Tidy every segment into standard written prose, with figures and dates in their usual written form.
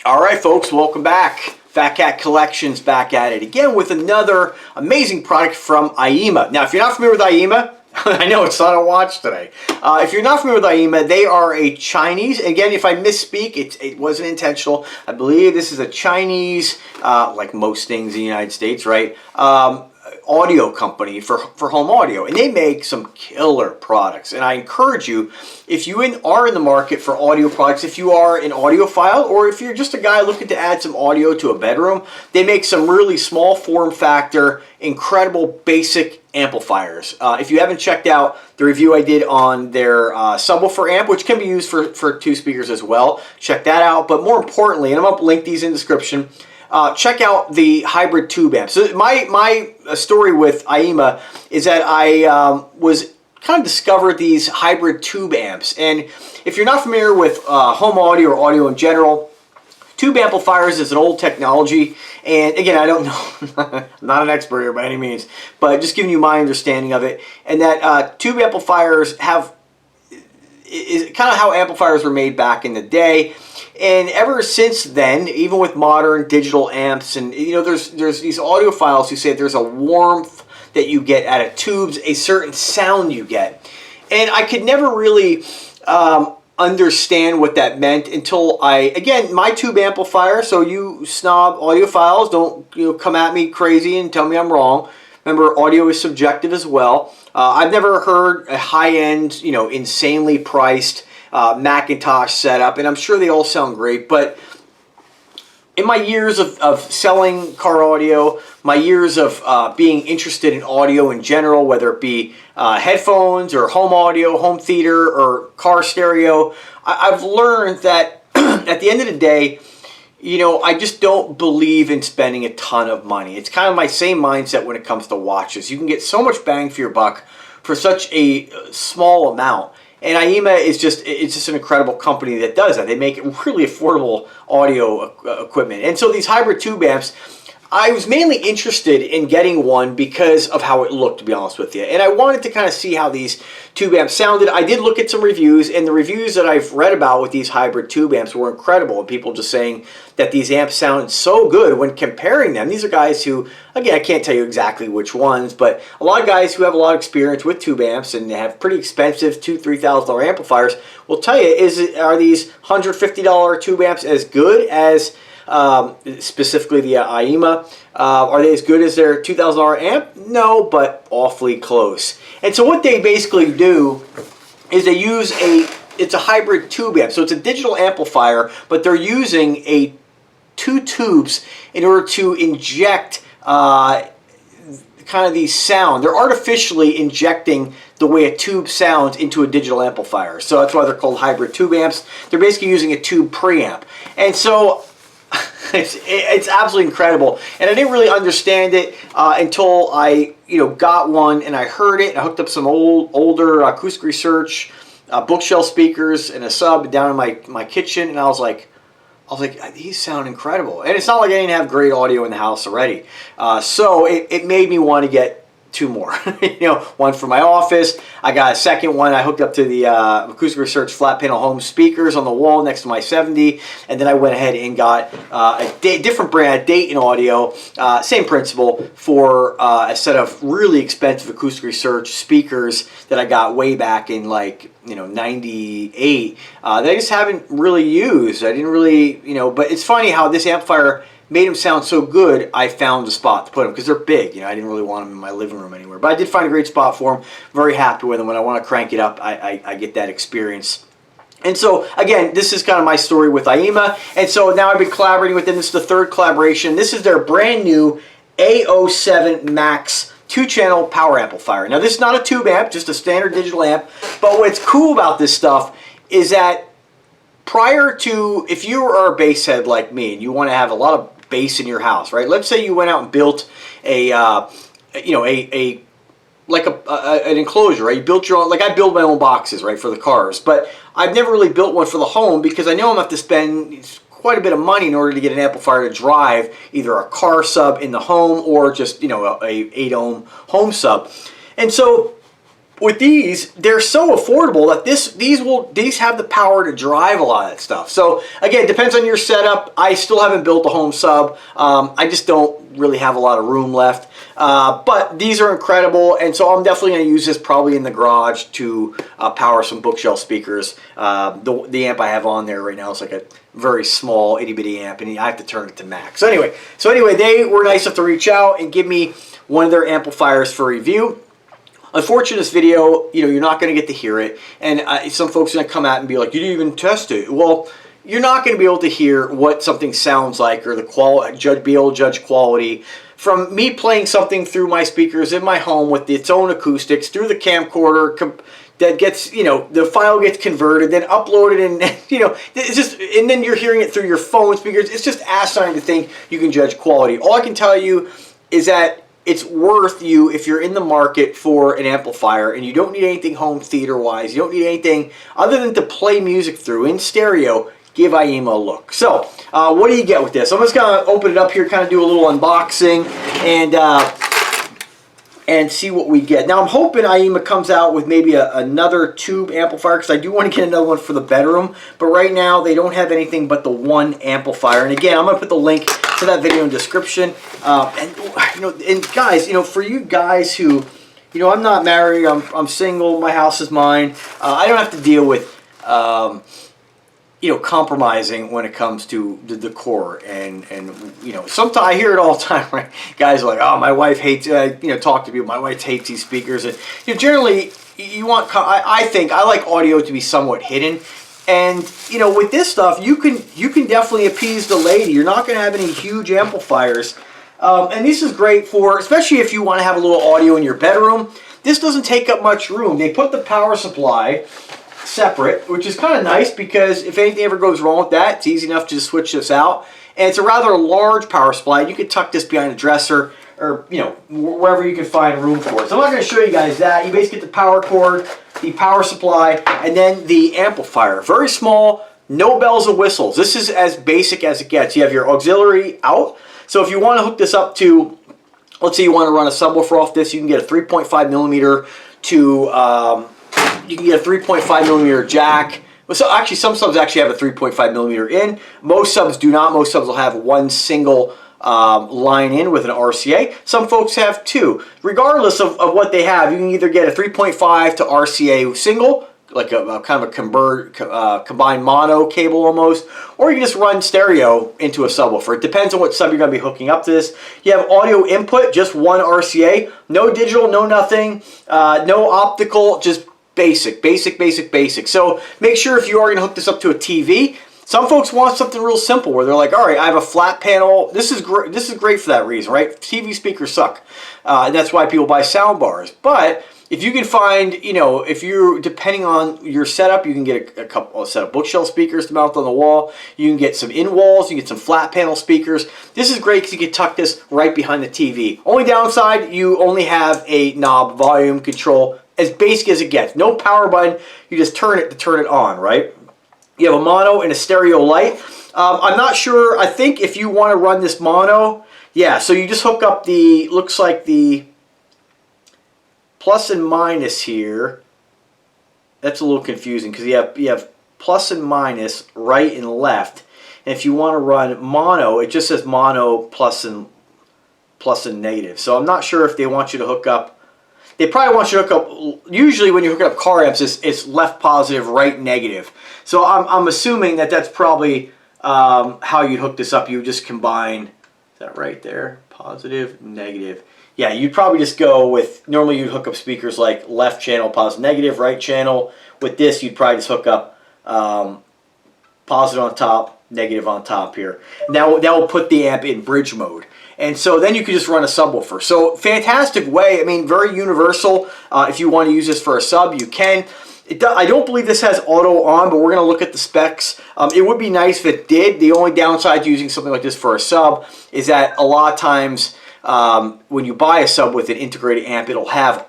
All right, folks, welcome back. Phatkat Collections back at it again with another amazing product from Aiyima. Now, if you're not familiar with Aiyima, I know it's not a watch today. If you're not familiar with Aiyima, they are a Chinese. Again, if I misspeak, it wasn't intentional. I believe this is a Chinese, like most things in the United States, right? Audio company for home audio, and they make some killer products. And I encourage you, if you are in the market for audio products, if you are an audiophile, or if you're just a guy looking to add some audio to a bedroom, they make some really small form factor, incredible basic amplifiers. If you haven't checked out the review I did on their subwoofer amp, which can be used for two speakers as well, check that out. But more importantly, and I'm going to link these in the description, check out the hybrid tube amp. So my story with Aiyima is that I was kind of discovered these hybrid tube amps. And if you're not familiar with home audio or audio in general, tube amplifiers is an old technology. And again, I don't know, I'm not an expert here by any means, but just giving you my understanding of it. And that tube amplifiers is kind of how amplifiers were made back in the day. And ever since then, even with modern digital amps, and you know, there's these audiophiles who say there's a warmth that you get out of tubes, a certain sound you get. And I could never really understand what that meant until again, my tube amplifier, so you snob audiophiles, don't come at me crazy and tell me I'm wrong. Remember, audio is subjective as well. I've never heard a high-end, insanely priced Macintosh setup, and I'm sure they all sound great, but in my years of selling car audio, my years of being interested in audio in general, whether it be headphones or home audio, home theater, or car stereo, I've learned that at the end of the day, I just don't believe in spending a ton of money. It's kind of my same mindset when it comes to watches. You can get so much bang for your buck for such a small amount. And Aiyima is just an incredible company that does that. They make really affordable audio equipment. And so these hybrid tube amps, I was mainly interested in getting one because of how it looked, to be honest with you. And I wanted to kind of see how these tube amps sounded. I did look at some reviews, and the reviews that I've read about with these hybrid tube amps were incredible. And people just saying that these amps sound so good when comparing them. These are guys who, again, I can't tell you exactly which ones, but a lot of guys who have a lot of experience with tube amps and have pretty expensive $2,000 to $3,000 amplifiers will tell you, are these $150 tube amps as good as specifically the Aiyima? Are they as good as their $2,000 amp? No, but awfully close. And so what they basically do is they use it's a hybrid tube amp. So it's a digital amplifier, but they're using two tubes in order to inject kind of the sound. They're artificially injecting the way a tube sounds into a digital amplifier. So that's why they're called hybrid tube amps. They're basically using a tube preamp. And so it's absolutely incredible, and I didn't really understand it until I got one and I heard it. I hooked up some older acoustic research bookshelf speakers and a sub down in my kitchen, and I was like, these sound incredible. And it's not like I didn't have great audio in the house already, so it made me want to get two more. One for my office. I got a second one I hooked up to the Acoustic Research flat panel home speakers on the wall next to my 70, and then I went ahead and got a different brand, Dayton Audio, same principle, for a set of really expensive Acoustic Research speakers that I got way back in like 98 that I just haven't really used. I didn't really, but it's funny how this amplifier made them sound so good. I found a spot to put them because they're big. I didn't really want them in my living room anywhere, but I did find a great spot for them. Very happy with them. When I want to crank it up, I get that experience. And so again, this is kind of my story with Aiyima. And so now I've been collaborating with them. This is the third collaboration. This is their brand new A07 Max 2-channel power amplifier. Now this is not a tube amp, just a standard digital amp. But what's cool about this stuff is that prior to, if you are a bass head like me and you want to have a lot of bass in your house, right? Let's say you went out and built an enclosure, right? You built your own, like I build my own boxes, right, for the cars, but I've never really built one for the home because I know I'm going to have to spend quite a bit of money in order to get an amplifier to drive either a car sub in the home or just, a 8-ohm home sub. And so with these, they're so affordable that these have the power to drive a lot of that stuff. So again, it depends on your setup. I still haven't built a home sub. I just don't really have a lot of room left. But these are incredible, and so I'm definitely going to use this probably in the garage to power some bookshelf speakers. The amp I have on there right now is like a very small itty bitty amp, and I have to turn it to max. So anyway, they were nice enough to reach out and give me one of their amplifiers for review. Unfortunately, this video, you're not going to get to hear it, and some folks are going to come out and be like, you didn't even test it. Well, you're not going to be able to hear what something sounds like or the quality, be able to judge quality from me playing something through my speakers in my home with its own acoustics through the camcorder that gets, the file gets converted, then uploaded, and it's just, and then you're hearing it through your phone speakers. It's just asinine to think you can judge quality. All I can tell you is that it's worth you if you're in the market for an amplifier and you don't need anything home theater wise, you don't need anything other than to play music through in stereo. Give Aiyima a look. So what do you get with this? I'm just going to open it up here, kind of do a little unboxing and see what we get. Now I'm hoping Aiyima comes out with maybe another tube amplifier, because I do want to get another one for the bedroom, but right now they don't have anything but the one amplifier. And again, I'm going to put the link to that video in the description. And guys, for you guys who, I'm not married, I'm single, my house is mine. I don't have to deal with compromising when it comes to the decor, and sometimes I hear it all the time, right? Guys are like, oh, my wife hates, talk to people, my wife hates these speakers, and generally you want, I think I like audio to be somewhat hidden, and with this stuff you can definitely appease the lady. You're not going to have any huge amplifiers, and this is great for, especially if you want to have a little audio in your bedroom. This doesn't take up much room. They put the power supply separate, which is kind of nice, because if anything ever goes wrong with that, it's easy enough to just switch this out. And it's a rather large power supply. You could tuck this behind a dresser, or wherever you can find room for it. So I'm not going to show you guys that. You basically get the power cord, the power supply, and then the amplifier. Very small, no bells and whistles. This is as basic as it gets. You have your auxiliary out. So if you want to hook this up to, let's say you want to run a subwoofer off this, you can get a 3.5 millimeter to you can get a 3.5 millimeter jack. So actually, some subs actually have a 3.5 millimeter in. Most subs do not. Most subs will have one single line in with an RCA. Some folks have two. Regardless of what they have, you can either get a 3.5 to RCA single, like a kind of a combined mono cable almost, or you can just run stereo into a subwoofer. It depends on what sub you're going to be hooking up to this. You have audio input, just one RCA, no digital, no nothing, no optical, just basic. So make sure if you are going to hook this up to a TV. Some folks want something real simple where they're like, all right, I have a flat panel. This is great. This is great for that reason, right? TV speakers suck, and that's why people buy sound bars. But if you can find, if you're depending on your setup, you can get a set of bookshelf speakers to mount on the wall. You can get some in walls. You can get some flat panel speakers. This is great because you can tuck this right behind the TV. Only downside, you only have a knob volume control. As basic as it gets. No power button. You just turn it to turn it on, right? You have a mono and a stereo light. I'm not sure. I think if you want to run this mono, yeah, so you just hook up the, looks like the plus and minus here. That's a little confusing because you have plus and minus right and left. And if you want to run mono, it just says mono plus and negative. So I'm not sure if they want you to hook up. They probably want you to hook up, usually when you hook up car amps, it's left positive, right negative. So I'm assuming that that's probably how you'd hook this up. You would just combine, is that right there? Positive, negative. Yeah, you'd probably just go with, normally you'd hook up speakers like left channel, positive, negative, right channel. With this, you'd probably just hook up positive on top, negative on top here. Now that will put the amp in bridge mode. And so then you could just run a subwoofer. So fantastic way, I mean, very universal. If you want to use this for a sub, you can. I don't believe this has auto on, but we're going to look at the specs. It would be nice if it did. The only downside to using something like this for a sub is that a lot of times when you buy a sub with an integrated amp, it'll have,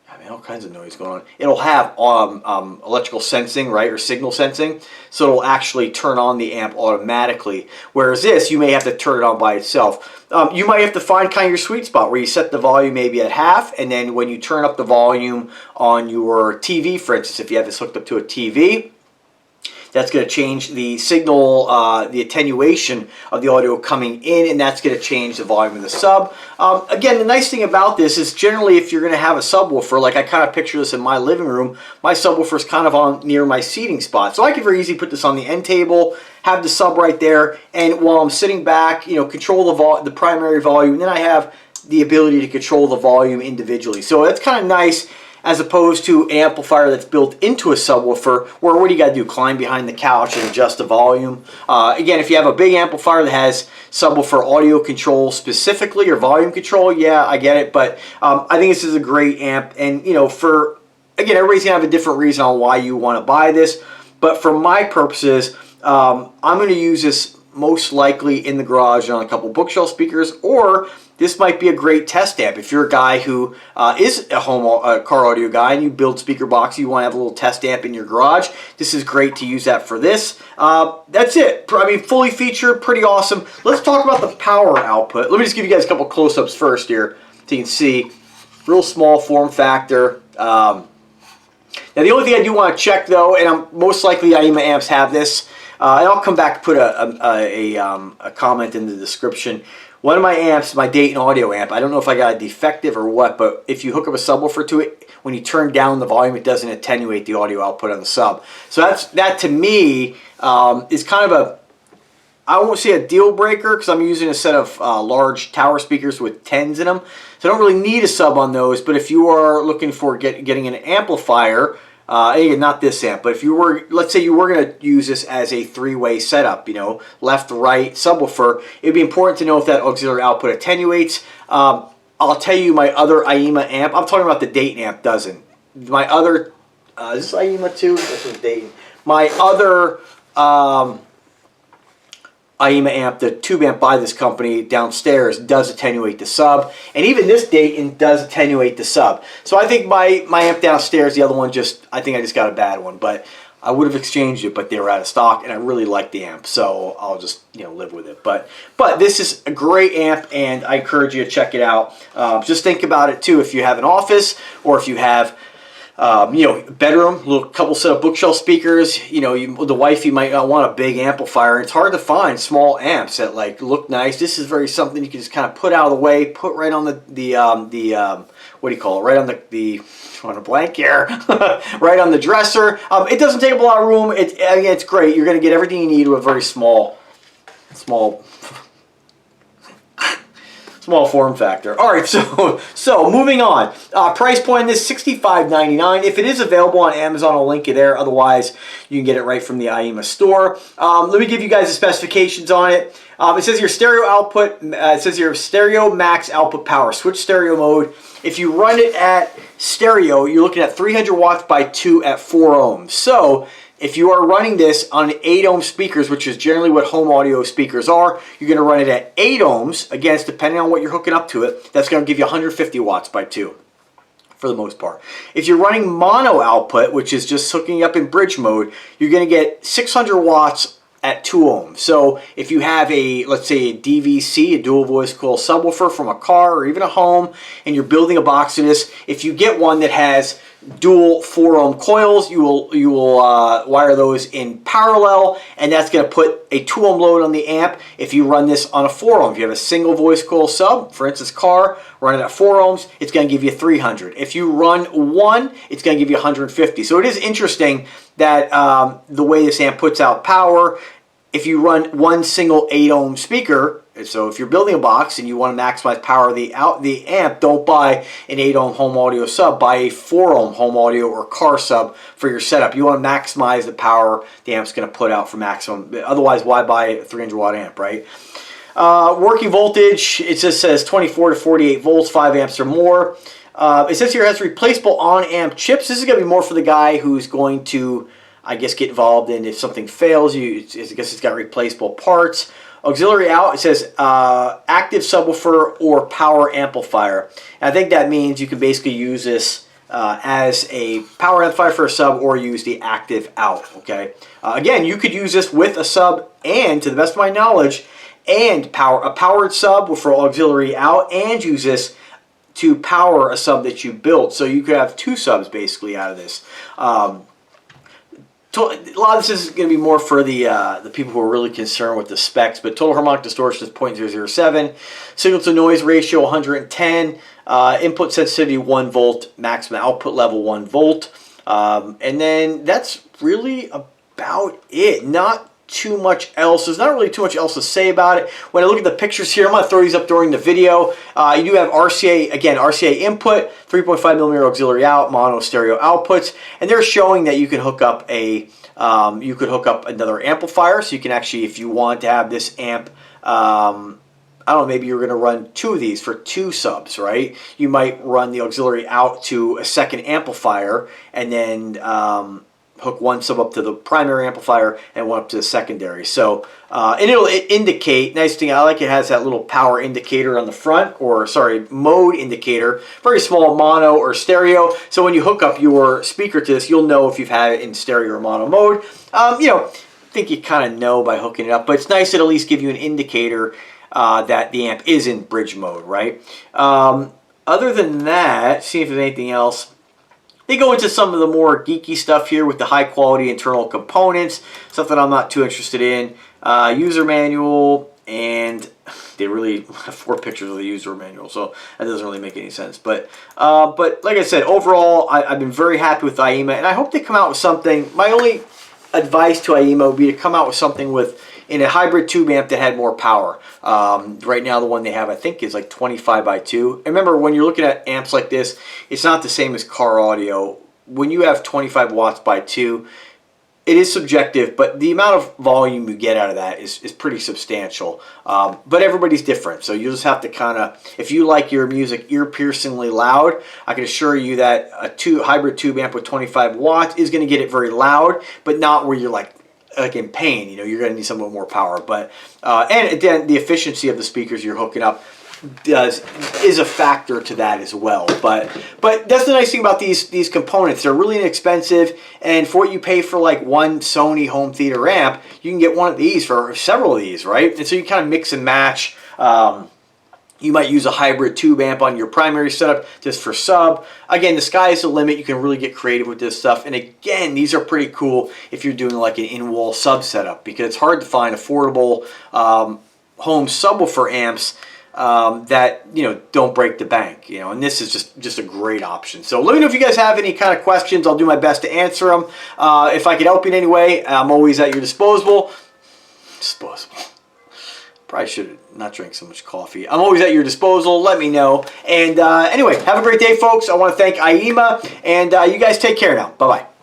I mean, all kinds of noise going on. It'll have electrical sensing, right, or signal sensing, so it'll actually turn on the amp automatically. Whereas this, you may have to turn it on by itself. You might have to find kind of your sweet spot where you set the volume maybe at half, and then when you turn up the volume on your TV, for instance, if you have this hooked up to a TV, that's going to change the signal, the attenuation of the audio coming in, and that's going to change the volume of the sub. Again, the nice thing about this is generally if you're going to have a subwoofer, like I kind of picture this in my living room, my subwoofer is kind of on near my seating spot. So I can very easily put this on the end table, have the sub right there, and while I'm sitting back, you know, control the primary volume, and then I have the ability to control the volume individually. So that's kind of nice, as opposed to an amplifier that's built into a subwoofer where what do you got to do? Climb behind the couch and adjust the volume. Again, if you have a big amplifier that has subwoofer audio control specifically or volume control, yeah, I get it. But I think this is a great amp. And, you know, again, everybody's going to have a different reason on why you want to buy this. But for my purposes, I'm going to use this most likely in the garage on a couple bookshelf speakers, or this might be a great test amp. If you're a guy who is a car audio guy and you build speaker boxes, you want to have a little test amp in your garage, this is great to use that for this. That's it. I mean, fully featured, pretty awesome. Let's talk about the power output. Let me just give you guys a couple close-ups first here so you can see. Real small form factor. Now, the only thing I do want to check, though, and most likely Aiyima amps have this, and I'll come back to put a comment in the description. One of my amps, my Dayton audio amp, I don't know if I got a defective or what, but if you hook up a subwoofer to it, when you turn down the volume, it doesn't attenuate the audio output on the sub. So that to me is kind of I won't say a deal breaker because I'm using a set of large tower speakers with 10s in them. So I don't really need a sub on those, but if you are looking for getting an amplifier, again, not this amp, but if you were, let's say you were going to use this as a three-way setup, you know, left, right, subwoofer, it'd be important to know if that auxiliary output attenuates. I'll tell you my other Aiyima amp, I'm talking about the Dayton amp doesn't. My other, is this Aiyima too? This is Dayton. My other Aiyima amp, the tube amp by this company downstairs, does attenuate the sub, and even this Dayton does attenuate the sub. So I think my amp downstairs, the other one I think I just got a bad one, but I would have exchanged it, but they were out of stock, and I really like the amp, so I'll just, you know, live with it. But this is a great amp, and I encourage you to check it out. Just think about it too, if you have an office, or if you have you know, bedroom, little couple set of bookshelf speakers. You know, the wifey might not want a big amplifier. It's hard to find small amps that like look nice. This is very something you can just kind of put out of the way, put right on the what do you call it? Right on the on a blank here, right on the dresser. It doesn't take up a lot of room. It's great. You're going to get everything you need with a very small form factor. All right, so moving on. Price point on this, $65.99. If it is available on Amazon, I'll link it there. Otherwise, you can get it right from the Aiyima store. Let me give you guys the specifications on it. It says your stereo output. It says your stereo max output power. Switch stereo mode. If you run it at stereo, you're looking at 300 watts by 2 at 4 ohms. So if you are running this on 8 ohm speakers, which is generally what home audio speakers are, you're going to run it at 8 ohms. Again, it's depending on what you're hooking up to it. That's going to give you 150 watts by 2 for the most part. If you're running mono output, which is just hooking up in bridge mode, you're going to get 600 watts at 2 ohms. So if you have let's say a DVC, a dual voice coil subwoofer from a car or even a home, and you're building a box of this, if you get one that has dual 4 ohm coils, you will wire those in parallel, and that's going to put a 2 ohm load on the amp. If you run this on a 4 ohm, if you have a single voice coil sub, for instance car, run it at 4 ohms, it's going to give you 300. If you run one, it's going to give you 150. So it is interesting that the way this amp puts out power, if you run one single 8 ohm speaker, so if you're building a box and you want to maximize power of the amp, don't buy an 8 ohm home audio sub, buy a 4 ohm home audio or car sub for your setup. You want to maximize the power the amp's going to put out for maximum. Otherwise, why buy a 300 watt amp, right? Working voltage, it just says 24 to 48 volts, 5 amps or more. It says here it has replaceable on-amp chips. This is going to be more for the guy who's going to, I guess, get involved in if something fails. I guess it's got replaceable parts. Auxiliary out, it says active subwoofer or power amplifier. And I think that means you can basically use this as a power amplifier for a sub, or use the active out. Okay. Again, you could use this with a sub, and to the best of my knowledge, and a powered sub for auxiliary out, and use this to power a sub that you built. So you could have 2 subs basically out of this. A lot of this is going to be more for the people who are really concerned with the specs, but total harmonic distortion is 0.007, signal to noise ratio 110, input sensitivity 1 volt, maximum output level 1 volt, and then that's really about it. Not too much else. There's not really too much else to say about it. When I look at the pictures here, I'm going to throw these up during the video. You do have RCA, again, RCA input, 3.5 millimeter auxiliary out, mono stereo outputs, and they're showing that you can hook up another amplifier. So you can actually, if you want to have this amp, I don't know, maybe you're going to run 2 of these for 2 subs, right? You might run the auxiliary out to a second amplifier, and then hook 1 sub up to the primary amplifier and 1 up to the secondary. So, and it'll indicate, nice thing I like, it has that little power indicator on the front, or sorry, mode indicator, very small, mono or stereo. So when you hook up your speaker to this, you'll know if you've had it in stereo or mono mode. You know, I think you kind of know by hooking it up, but it's nice to at least give you an indicator that the amp is in bridge mode, right? Other than that, see if there's anything else. They go into some of the more geeky stuff here with the high quality internal components, stuff that I'm not too interested in. User manual, and they really have 4 pictures of the user manual, so that doesn't really make any sense. But like I said, overall, I've been very happy with Aiyima, and I hope they come out with something. My only advice to Aiyima would be to come out with something in a hybrid tube amp that had more power. Right now the one they have, I think, is like 25 by 2. And remember, when you're looking at amps like this, it's not the same as car audio. When you have 25 watts by 2, it is subjective, but the amount of volume you get out of that is pretty substantial. But everybody's different, so you just have to kind of, if you like your music ear-piercingly loud, I can assure you that a hybrid tube amp with 25 watts is going to get it very loud, but not where you're like in pain. You know, you're going to need somewhat more power. But and again, the efficiency of the speakers you're hooking up is a factor to that as well. But that's the nice thing about these components. They're really inexpensive, and for what you pay for like one Sony home theater amp, you can get one of these for several of these, right? And so you kind of mix and match. You might use a hybrid tube amp on your primary setup just for sub. Again, the sky is the limit. You can really get creative with this stuff. And again, these are pretty cool if you're doing like an in-wall sub setup, because it's hard to find affordable home subwoofer amps that, you know, don't break the bank, you know, and this is just a great option. So let me know if you guys have any kind of questions. I'll do my best to answer them. If I can help you in any way, I'm always at your disposal. Probably should not drink so much coffee. I'm always at your disposal. Let me know. And anyway, have a great day, folks. I want to thank Aiyima, and you guys take care now. Bye-bye.